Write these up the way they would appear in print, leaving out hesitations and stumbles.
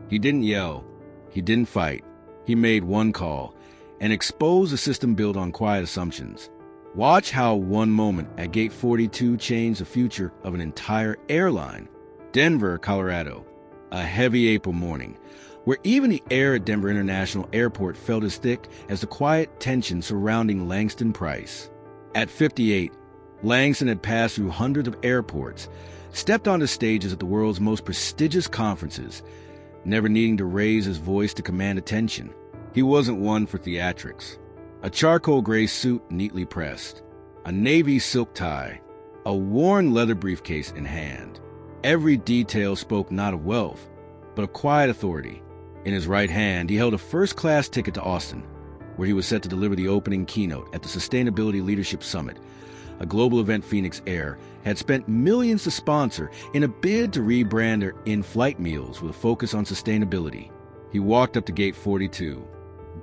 He didn't yell. He didn't fight. He made one call and exposed a system built on quiet assumptions. Watch how one moment at Gate 42 changed the future of an entire airline. Denver, Colorado. A heavy April morning, where even the air at Denver International Airport felt as thick as the quiet tension surrounding Langston Price. At 58, Langston had passed through hundreds of airports, stepped onto stages at the world's most prestigious conferences, never needing to raise his voice to command attention. He wasn't one for theatrics. A charcoal gray suit neatly pressed, a navy silk tie, a worn leather briefcase in hand. Every detail spoke not of wealth, but of quiet authority. In his right hand, he held a first-class ticket to Austin, where he was set to deliver the opening keynote at the Sustainability Leadership Summit, a global event Phoenix Air had spent millions to sponsor in a bid to rebrand their in-flight meals with a focus on sustainability. He walked up to Gate 42.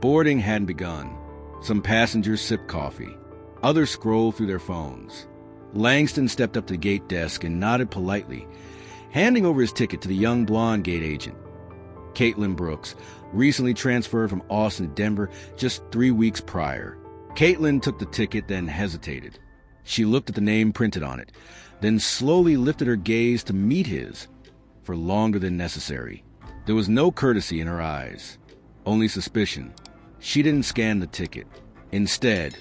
Boarding hadn't begun. Some passengers sipped coffee. Others scrolled through their phones. Langston stepped up to the gate desk and nodded politely, handing over his ticket to the young blonde gate agent. Caitlin Brooks, recently transferred from Austin to Denver just 3 weeks prior. Caitlin took the ticket, then hesitated. She looked at the name printed on it, then slowly lifted her gaze to meet his, for longer than necessary. There was no courtesy in her eyes, only suspicion. She didn't scan the ticket. Instead,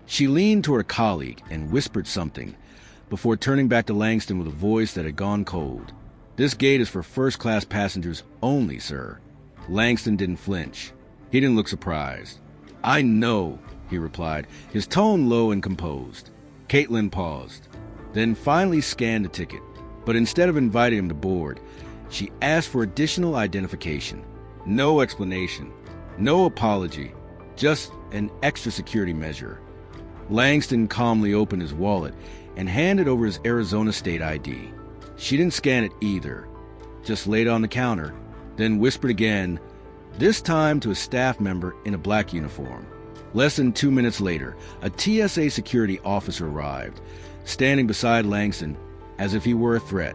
she leaned toward a colleague and whispered something before turning back to Langston with a voice that had gone cold. "This gate is for first-class passengers only, sir." Langston didn't flinch. He didn't look surprised. "I know," he replied, his tone low and composed. Caitlin paused, then finally scanned the ticket. But instead of inviting him to board, she asked for additional identification. No explanation, no apology, just an extra security measure. Langston calmly opened his wallet and handed over his Arizona State ID. She didn't scan it either, just laid it on the counter, then whispered again, this time to a staff member in a black uniform. Less than 2 minutes later, a TSA security officer arrived, standing beside Langston as if he were a threat.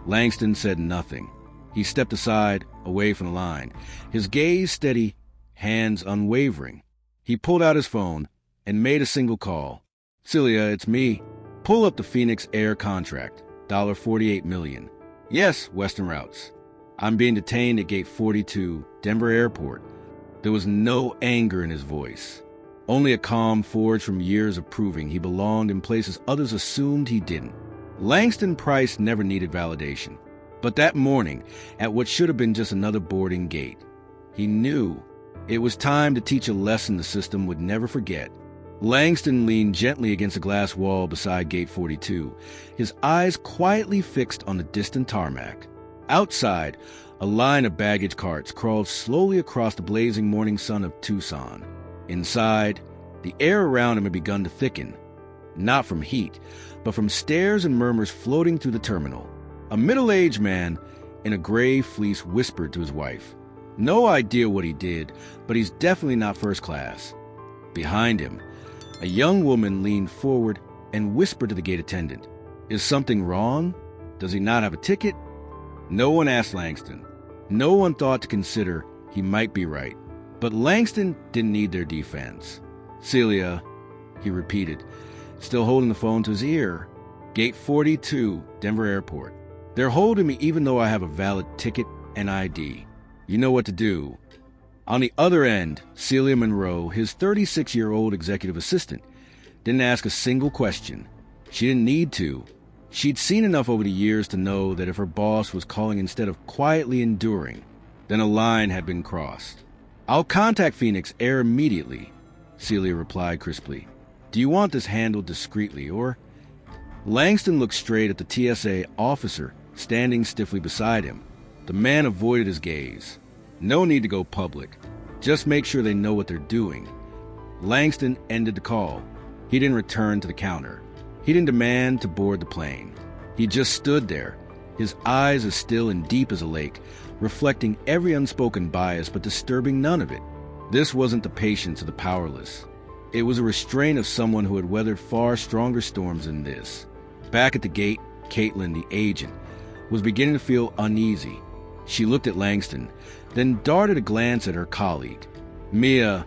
Langston said nothing. He stepped aside, away from the line, his gaze steady, hands unwavering. He pulled out his phone and made a single call. "Celia, it's me. Pull up the Phoenix Air contract, $48 million. Yes, Western routes. I'm being detained at Gate 42, Denver Airport." There was no anger in his voice, only a calm forged from years of proving he belonged in places others assumed he didn't. Langston Price never needed validation. But that morning, at what should have been just another boarding gate, he knew it was time to teach a lesson the system would never forget. Langston leaned gently against a glass wall beside Gate 42, his eyes quietly fixed on the distant tarmac. Outside, a line of baggage carts crawled slowly across the blazing morning sun of Tucson. Inside, the air around him had begun to thicken, not from heat, but from stares and murmurs floating through the terminal. A middle-aged man in a gray fleece whispered to his wife, "No idea what he did, but he's definitely not first class." Behind him, a young woman leaned forward and whispered to the gate attendant, "Is something wrong? Does he not have a ticket?" No one asked Langston. No one thought to consider he might be right. But Langston didn't need their defense. "Celia," he repeated, still holding the phone to his ear. "Gate 42, Denver Airport. They're holding me even though I have a valid ticket and ID. You know what to do." On the other end, Celia Monroe, his 36-year-old executive assistant, didn't ask a single question. She didn't need to. She'd seen enough over the years to know that if her boss was calling instead of quietly enduring, then a line had been crossed. "I'll contact Phoenix Air immediately," Celia replied crisply. "Do you want this handled discreetly, or—" Langston looked straight at the TSA officer standing stiffly beside him. The man avoided his gaze. No need to go public. Just make sure they know what they're doing. Langston ended the call. He didn't return to the counter. He didn't demand to board the plane. He just stood there, his eyes as still and deep as a lake, reflecting every unspoken bias but disturbing none of it. This wasn't the patience of the powerless. It was a restraint of someone who had weathered far stronger storms than this. Back at the gate, Caitlin, the agent, was beginning to feel uneasy. She looked at Langston, then darted a glance at her colleague. Mia,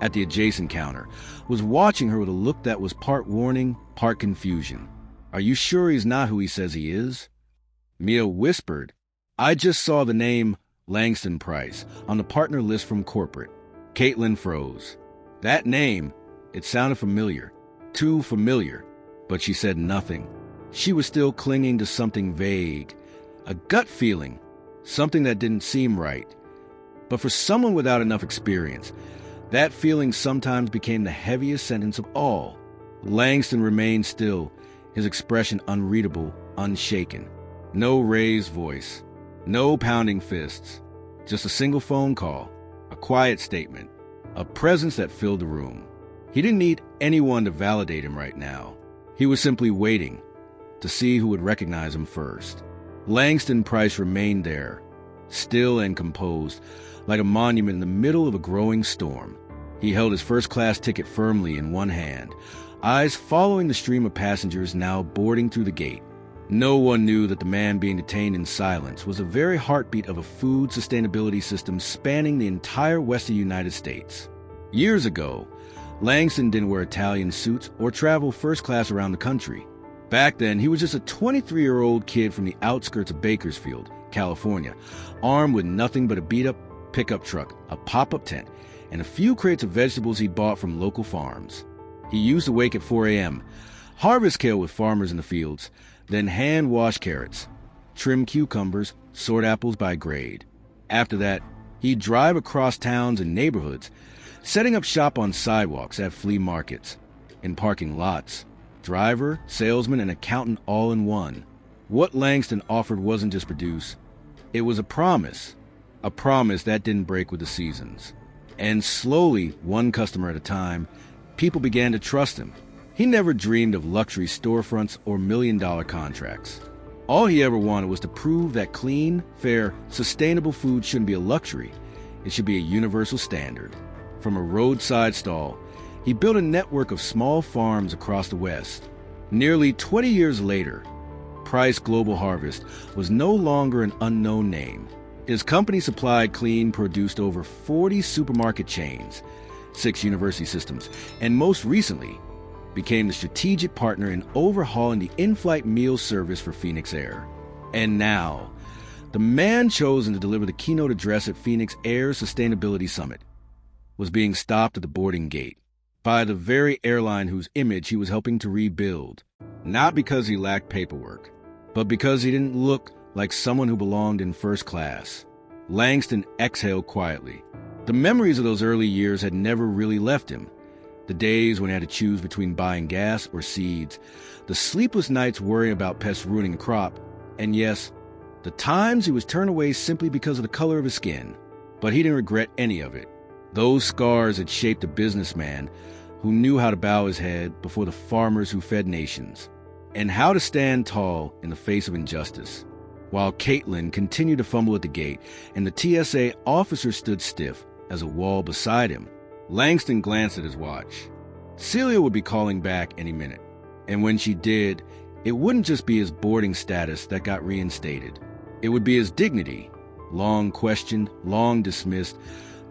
at the adjacent counter, was watching her with a look that was part warning, part confusion. "Are you sure he's not who he says he is?" Mia whispered, "I just saw the name Langston Price on the partner list from corporate." Caitlin froze. That name, it sounded familiar, too familiar, but she said nothing. She was still clinging to something vague, a gut feeling, something that didn't seem right. But for someone without enough experience, that feeling sometimes became the heaviest sentence of all. Langston remained still, his expression unreadable, unshaken. No raised voice, no pounding fists, just a single phone call, a quiet statement, a presence that filled the room. He didn't need anyone to validate him right now. He was simply waiting to see who would recognize him first. Langston Price remained there, still and composed, like a monument in the middle of a growing storm. He held his first-class ticket firmly in one hand, eyes following the stream of passengers now boarding through the gate. No one knew that the man being detained in silence was the very heartbeat of a food sustainability system spanning the entire western United States. Years ago, Langston didn't wear Italian suits or travel first class around the country. Back then, he was just a 23-year-old kid from the outskirts of Bakersfield, California, armed with nothing but a beat-up pickup truck, a pop-up tent, and a few crates of vegetables he bought from local farms. He used to wake at 4 a.m., harvest kale with farmers in the fields, then hand-wash carrots, trim cucumbers, sort apples by grade. After that, he'd drive across towns and neighborhoods, setting up shop on sidewalks, at flea markets, in parking lots. Driver, salesman, and accountant all in one. What Langston offered wasn't just produce. It was a promise that didn't break with the seasons. And slowly, one customer at a time, people began to trust him. He never dreamed of luxury storefronts or million-dollar contracts. All he ever wanted was to prove that clean, fair, sustainable food shouldn't be a luxury. It should be a universal standard. From a roadside stall, he built a network of small farms across the West. Nearly 20 years later, Price Global Harvest was no longer an unknown name. His company supplied clean produce to over 40 supermarket chains, 6 university systems, and most recently, became the strategic partner in overhauling the in-flight meal service for Phoenix Air. And now, the man chosen to deliver the keynote address at Phoenix Air's Sustainability Summit was being stopped at the boarding gate by the very airline whose image he was helping to rebuild, not because he lacked paperwork, but because he didn't look like someone who belonged in first class. Langston exhaled quietly. The memories of those early years had never really left him. The days when he had to choose between buying gas or seeds, the sleepless nights worrying about pests ruining a crop, and yes, the times he was turned away simply because of the color of his skin. But he didn't regret any of it. Those scars had shaped a businessman who knew how to bow his head before the farmers who fed nations, and how to stand tall in the face of injustice. While Caitlin continued to fumble at the gate and the TSA officer stood stiff as a wall beside him, Langston glanced at his watch. Celia would be calling back any minute, and when she did, it wouldn't just be his boarding status that got reinstated. It would be his dignity, long questioned, long dismissed,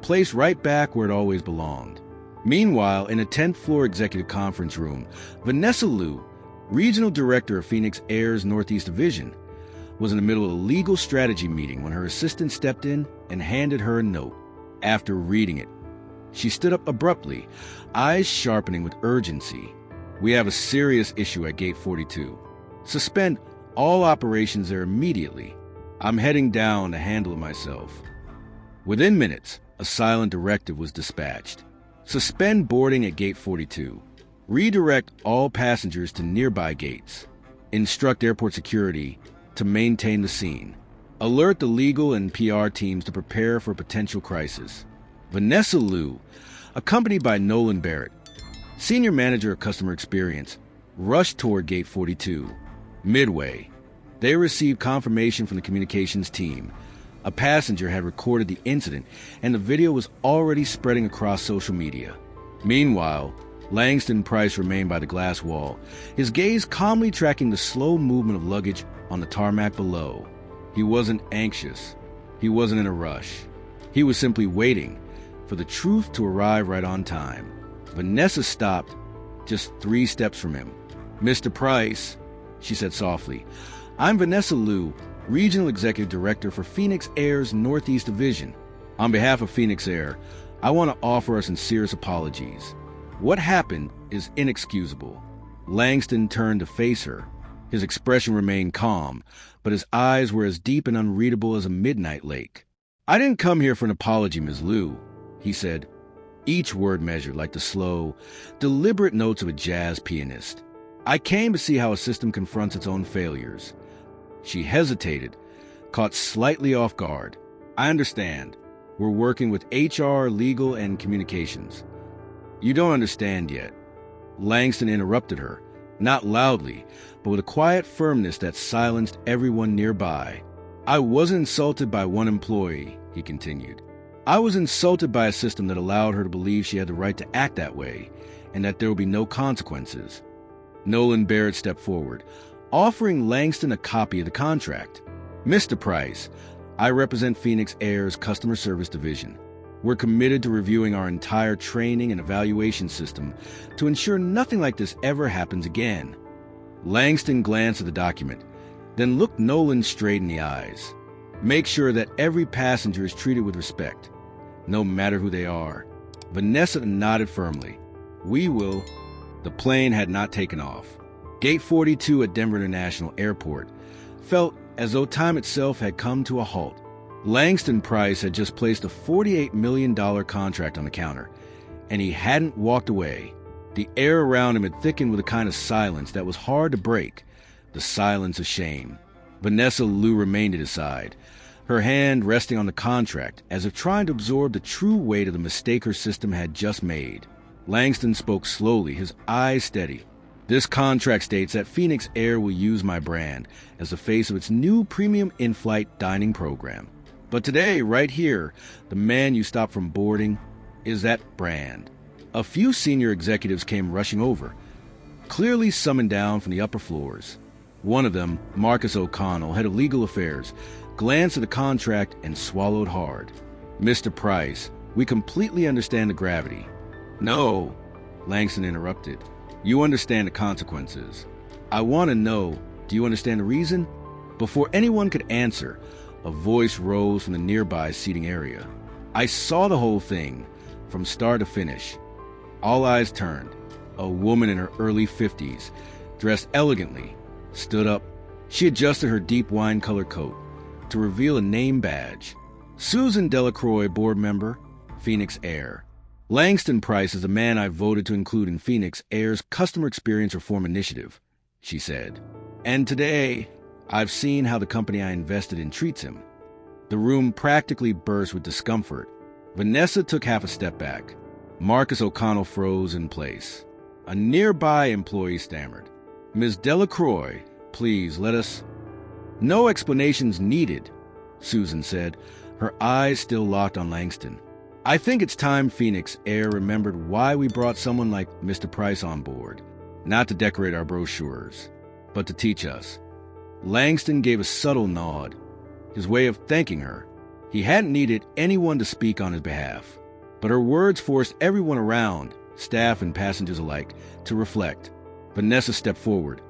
placed right back where it always belonged. Meanwhile, in a 10th floor executive conference room, Vanessa Liu, regional director of Phoenix Air's Northeast Division, was in the middle of a legal strategy meeting when her assistant stepped in and handed her a note. After reading it, she stood up abruptly, eyes sharpening with urgency. "We have a serious issue at Gate 42. Suspend all operations there immediately. I'm heading down to handle it myself." Within minutes, a silent directive was dispatched. Suspend boarding at Gate 42. Redirect all passengers to nearby gates. Instruct airport security to maintain the scene. Alert the legal and PR teams to prepare for a potential crisis. Vanessa Liu, accompanied by Nolan Barrett, senior manager of customer experience, rushed toward Gate 42. Midway, they received confirmation from the communications team. A passenger had recorded the incident, and the video was already spreading across social media. Meanwhile, Langston Price remained by the glass wall, his gaze calmly tracking the slow movement of luggage on the tarmac below. He wasn't anxious, He wasn't in a rush. He was simply waiting for the truth to arrive right on time. Vanessa stopped just 3 steps from him. "Mr. Price," she said softly, "I'm Vanessa Liu, Regional Executive Director for Phoenix Air's Northeast Division. On behalf of Phoenix Air, I want to offer our sincerest apologies. What happened is inexcusable." Langston turned to face her. His expression remained calm, but his eyes were as deep and unreadable as a midnight lake. "I didn't come here for an apology, Ms. Liu," he said, each word measured like the slow, deliberate notes of a jazz pianist. "I came to see how a system confronts its own failures." She hesitated, caught slightly off guard. "I understand. We're working with HR, legal, and communications." "You don't understand yet." Langston interrupted her, not loudly, but with a quiet firmness that silenced everyone nearby. "I wasn't insulted by one employee," he continued. "I was insulted by a system that allowed her to believe she had the right to act that way, and that there would be no consequences." Nolan Barrett stepped forward, offering Langston a copy of the contract. "Mr. Price, I represent Phoenix Air's Customer Service Division. We're committed to reviewing our entire training and evaluation system to ensure nothing like this ever happens again." Langston glanced at the document, then looked Nolan straight in the eyes. "Make sure that every passenger is treated with respect, no matter who they are." Vanessa nodded firmly. "We will." The plane had not taken off. Gate 42 at Denver International Airport felt as though time itself had come to a halt. Langston Price had just placed a $48 million contract on the counter, and he hadn't walked away. The air around him had thickened with a kind of silence that was hard to break, the silence of shame. Vanessa Liu remained at his side, her hand resting on the contract as if trying to absorb the true weight of the mistake her system had just made. Langston spoke slowly, his eyes steady. "This contract states that Phoenix Air will use my brand as the face of its new premium in-flight dining program. But today, right here, the man you stopped from boarding is that brand." A few senior executives came rushing over, clearly summoned down from the upper floors. One of them, Marcus O'Connell, head of legal affairs, glanced at the contract and swallowed hard. "Mr. Price, we completely understand the gravity." "No," Langston interrupted. "You understand the consequences. I want to know, do you understand the reason?" Before anyone could answer, a voice rose from the nearby seating area. "I saw the whole thing, from start to finish." All eyes turned. A woman in her early 50s, dressed elegantly, stood up. She adjusted her deep wine-colored coat to reveal a name badge. "Susan Delacroix, board member, Phoenix Air. Langston Price is the man I voted to include in Phoenix Air's Customer Experience Reform Initiative," she said. "And today, I've seen how the company I invested in treats him." The room practically burst with discomfort. Vanessa took half a step back. Marcus O'Connell froze in place. A nearby employee stammered, "Ms. Delacroix, please let us—" "No explanations needed," Susan said, her eyes still locked on Langston. "I think it's time Phoenix Air remembered why we brought someone like Mr. Price on board. Not to decorate our brochures, but to teach us." Langston gave a subtle nod, his way of thanking her. He hadn't needed anyone to speak on his behalf, but her words forced everyone around, staff and passengers alike, to reflect. Vanessa stepped forward,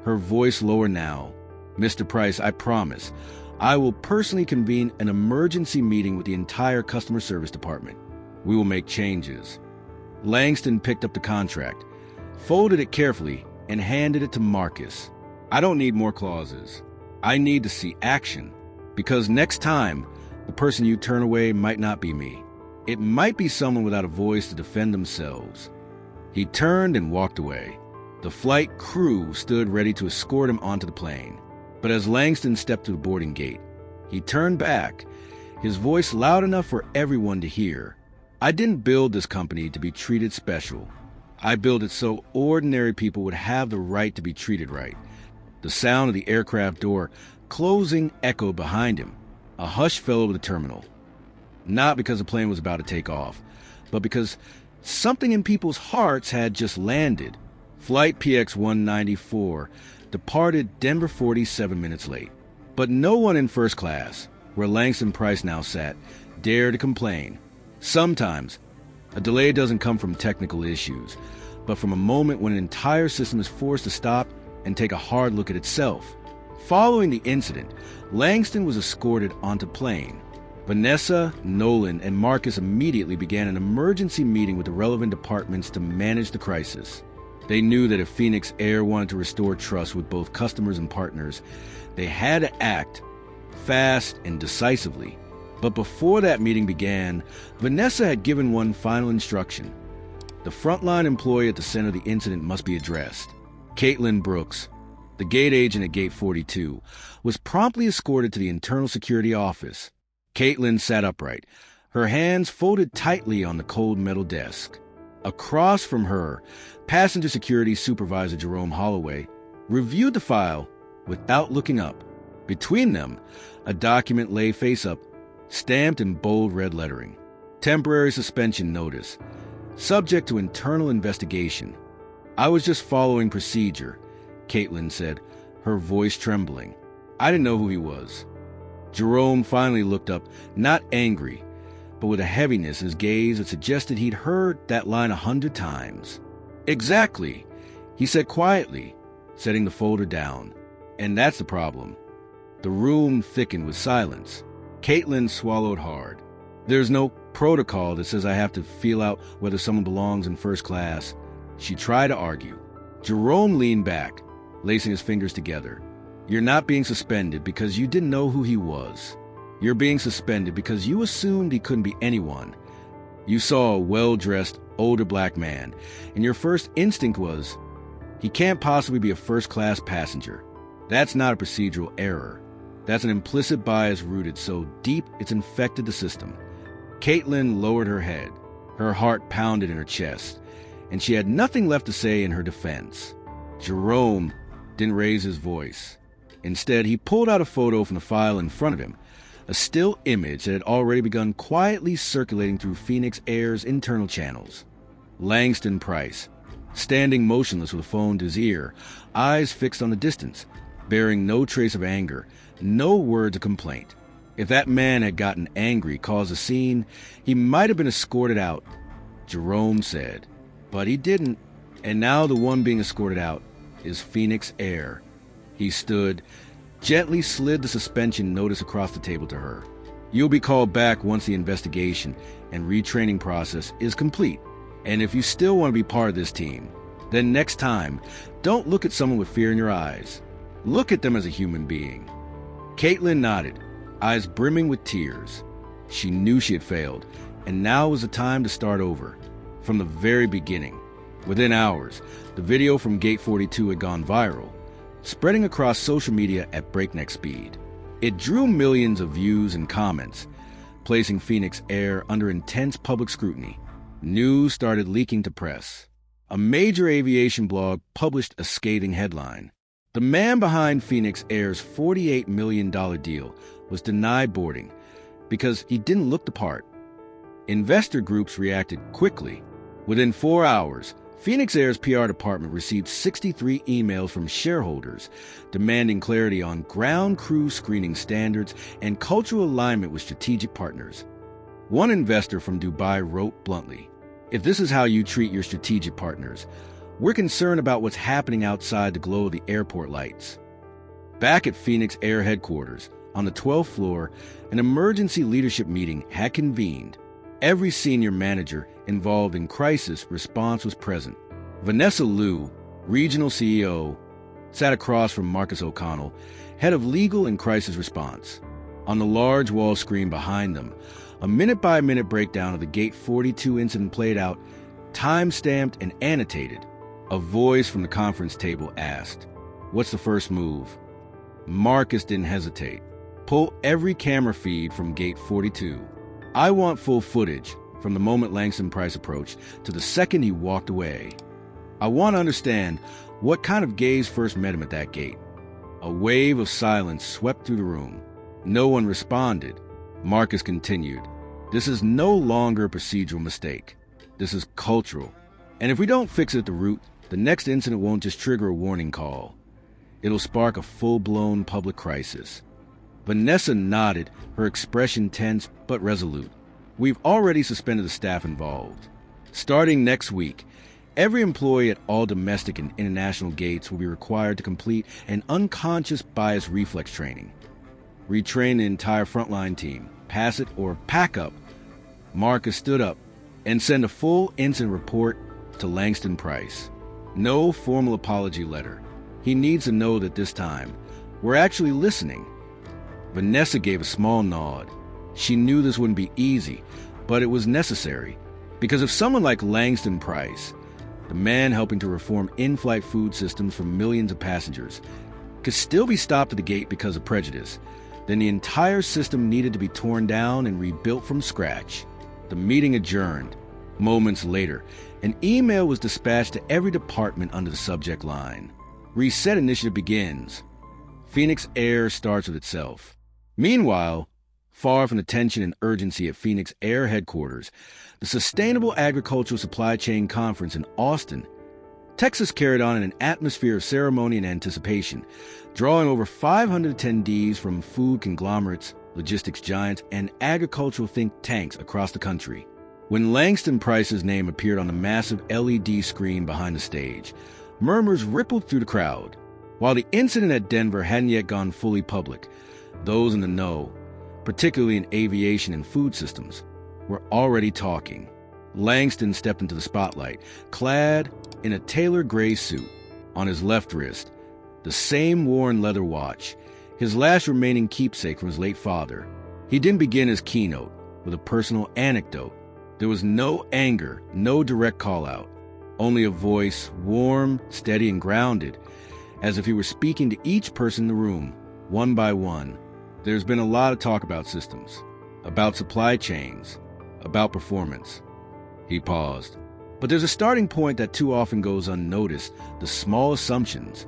her voice lower now. "Mr. Price, I promise, I will personally convene an emergency meeting with the entire customer service department. We will make changes." Langston picked up the contract, folded it carefully, and handed it to Marcus. "I don't need more clauses. I need to see action. Because next time, the person you turn away might not be me. It might be someone without a voice to defend themselves." He turned and walked away. The flight crew stood ready to escort him onto the plane. But as Langston stepped to the boarding gate, he turned back, his voice loud enough for everyone to hear. "I didn't build this company to be treated special. I built it so ordinary people would have the right to be treated right." The sound of the aircraft door closing echoed behind him. A hush fell over the terminal. Not because the plane was about to take off, but because something in people's hearts had just landed. Flight PX-194 departed Denver 47 minutes late. But no one in first class, where Langston Price now sat, dare to complain. Sometimes, a delay doesn't come from technical issues, but from a moment when an entire system is forced to stop and take a hard look at itself. Following the incident, Langston was escorted onto plane. Vanessa, Nolan, and Marcus immediately began an emergency meeting with the relevant departments to manage the crisis. They knew that if Phoenix Air wanted to restore trust with both customers and partners, they had to act fast and decisively. But before that meeting began, Vanessa had given one final instruction. The frontline employee at the center of the incident must be addressed. Caitlin Brooks, the gate agent at Gate 42, was promptly escorted to the internal security office. Caitlin sat upright, her hands folded tightly on the cold metal desk. Across from her, passenger security supervisor Jerome Holloway reviewed the file without looking up. Between them, a document lay face up, stamped in bold red lettering. Temporary suspension notice. Subject to internal investigation. I was just following procedure, Caitlin said, her voice trembling. I didn't know who he was. Jerome finally looked up, not angry, but with a heaviness in his gaze that suggested he'd heard that line 100 times. Exactly, he said quietly, setting the folder down. And that's the problem. The room thickened with silence. Caitlin swallowed hard. There's no protocol that says I have to feel out whether someone belongs in first class. She tried to argue. Jerome leaned back, lacing his fingers together. You're not being suspended because you didn't know who he was. You're being suspended because you assumed he couldn't be anyone. You saw a well-dressed, older black man, and your first instinct was, he can't possibly be a first-class passenger. That's not a procedural error. That's an implicit bias rooted so deep it's infected the system. Caitlin lowered her head. Her heart pounded in her chest, and she had nothing left to say in her defense. Jerome didn't raise his voice. Instead, he pulled out a photo from the file in front of him, a still image that had already begun quietly circulating through Phoenix Air's internal channels. Langston Price, standing motionless with a phone to his ear, eyes fixed on the distance, bearing no trace of anger, no words of complaint. If that man had gotten angry, caused a scene, he might have been escorted out, Jerome said. But he didn't, and now the one being escorted out is Phoenix Air. He stood, gently slid the suspension notice across the table to her. You'll be called back once the investigation and retraining process is complete. And if you still want to be part of this team, then next time, don't look at someone with fear in your eyes. Look at them as a human being. Caitlin nodded, eyes brimming with tears. She knew she had failed, and now was the time to start over. From the very beginning. Within hours, the video from Gate 42 had gone viral, spreading across social media at breakneck speed. It drew millions of views and comments, placing Phoenix Air under intense public scrutiny. News started leaking to press. A major aviation blog published a scathing headline. The man behind Phoenix Air's $48 million deal was denied boarding because he didn't look the part. Investor groups reacted quickly. Within 4 hours, Phoenix Air's PR department received 63 emails from shareholders demanding clarity on ground crew screening standards and cultural alignment with strategic partners. One investor from Dubai wrote bluntly, "If this is how you treat your strategic partners, we're concerned about what's happening outside the glow of the airport lights." Back at Phoenix Air headquarters, on the 12th floor, an emergency leadership meeting had convened. Every senior manager involved in crisis response was present. Vanessa Liu, regional CEO, sat across from Marcus O'Connell, head of legal and crisis response. On the large wall screen behind them, a minute-by-minute breakdown of the Gate 42 incident played out, time-stamped and annotated. A voice from the conference table asked, "What's the first move?" Marcus didn't hesitate. "Pull every camera feed from Gate 42. I want full footage from the moment Langston Price approached to the second he walked away. I want to understand what kind of gaze first met him at that gate." A wave of silence swept through the room. No one responded. Marcus continued, "This is no longer a procedural mistake. This is cultural. And if we don't fix it at the root, the next incident won't just trigger a warning call. It'll spark a full-blown public crisis." Vanessa nodded, her expression tense but resolute. We've already suspended the staff involved. Starting next week, every employee at all domestic and international gates will be required to complete an unconscious bias reflex training. Retrain the entire frontline team, pass it or pack up. Marcus stood up and sent a full incident report to Langston Price. No formal apology letter. He needs to know that this time, we're actually listening. Vanessa gave a small nod. She knew this wouldn't be easy, but it was necessary. Because if someone like Langston Price, the man helping to reform in-flight food systems for millions of passengers, could still be stopped at the gate because of prejudice, then the entire system needed to be torn down and rebuilt from scratch. The meeting adjourned. Moments later, an email was dispatched to every department under the subject line. Reset initiative begins. Phoenix Air starts with itself. Meanwhile, far from the tension and urgency at Phoenix Air headquarters, the Sustainable Agricultural Supply Chain Conference in Austin, Texas carried on in an atmosphere of ceremony and anticipation, drawing over 500 attendees from food conglomerates, logistics giants, and agricultural think tanks across the country. When Langston Price's name appeared on the massive LED screen behind the stage, murmurs rippled through the crowd. While the incident at Denver hadn't yet gone fully public, those in the know, particularly in aviation and food systems, were already talking. Langston stepped into the spotlight, clad in a tailored gray suit. On his left wrist, the same worn leather watch, his last remaining keepsake from his late father. He didn't begin his keynote with a personal anecdote. There was no anger, no direct call-out, only a voice, warm, steady, and grounded, as if he were speaking to each person in the room, one by one. There's been a lot of talk about systems, about supply chains, about performance. He paused. But there's a starting point that too often goes unnoticed, the small assumptions.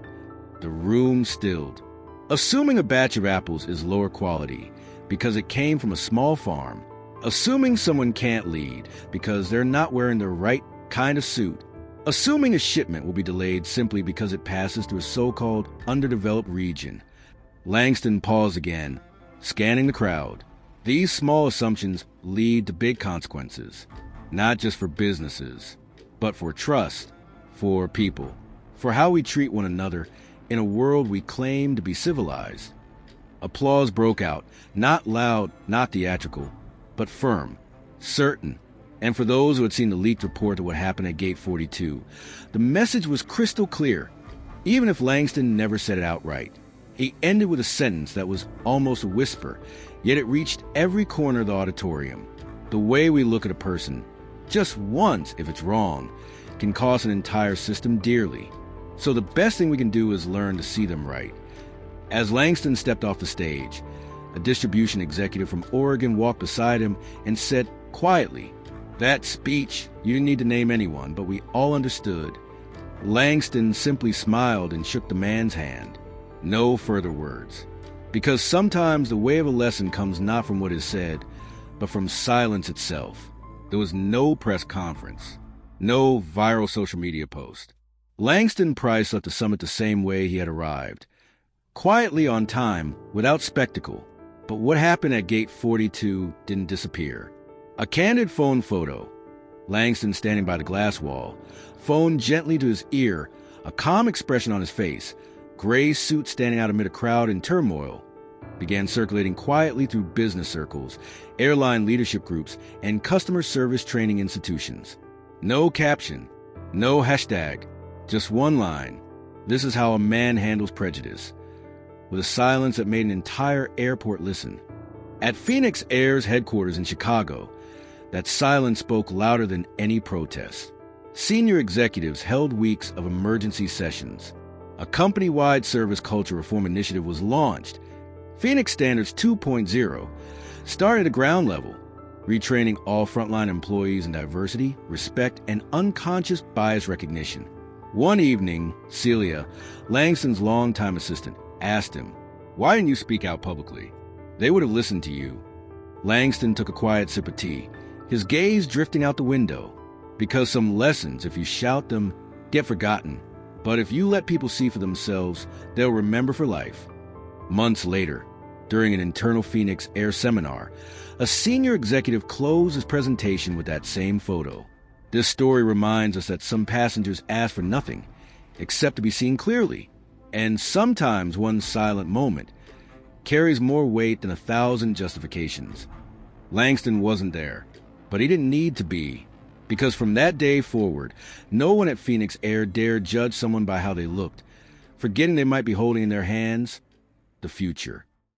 The room stilled. Assuming a batch of apples is lower quality because it came from a small farm. Assuming someone can't lead because they're not wearing the right kind of suit. Assuming a shipment will be delayed simply because it passes through a so-called underdeveloped region. Langston paused again, scanning the crowd. These small assumptions lead to big consequences, not just for businesses, but for trust, for people, for how we treat one another in a world we claim to be civilized. Applause broke out, not loud, not theatrical, but firm, certain. And for those who had seen the leaked report of what happened at Gate 42, the message was crystal clear, even if Langston never said it outright. He ended with a sentence that was almost a whisper, yet it reached every corner of the auditorium. The way we look at a person, just once if it's wrong, can cost an entire system dearly. So the best thing we can do is learn to see them right. As Langston stepped off the stage, a distribution executive from Oregon walked beside him and said quietly, "That speech, you didn't need to name anyone, but we all understood." Langston simply smiled and shook the man's hand. No further words. Because sometimes the way of a lesson comes not from what is said, but from silence itself. There was no press conference, no viral social media post. Langston Price left the summit the same way he had arrived, quietly on time, without spectacle. But what happened at Gate 42 didn't disappear. A candid phone photo, Langston standing by the glass wall, phone gently to his ear, a calm expression on his face, gray suit standing out amid a crowd in turmoil, began circulating quietly through business circles, airline leadership groups, and customer service training institutions. No caption, no hashtag, just one line. This is how a man handles prejudice. With a silence that made an entire airport listen. At Phoenix Air's headquarters in Chicago, that silence spoke louder than any protest. Senior executives held weeks of emergency sessions. A company-wide service culture reform initiative was launched. Phoenix Standards 2.0 started at the ground level, retraining all frontline employees in diversity, respect, and unconscious bias recognition. One evening, Celia, Langston's longtime assistant, asked him, "Why didn't you speak out publicly? They would have listened to you." Langston took a quiet sip of tea, his gaze drifting out the window. Because some lessons, if you shout them, get forgotten. But if you let people see for themselves, they'll remember for life. Months later, During an internal Phoenix Air seminar, a senior executive closed his presentation with that same photo. This story reminds us that some passengers ask for nothing except to be seen clearly, and sometimes one silent moment carries more weight than 1,000 justifications. Langston wasn't there, but he didn't need to be, because from that day forward, no one at Phoenix Air dared judge someone by how they looked, forgetting they might be holding in their hands the future.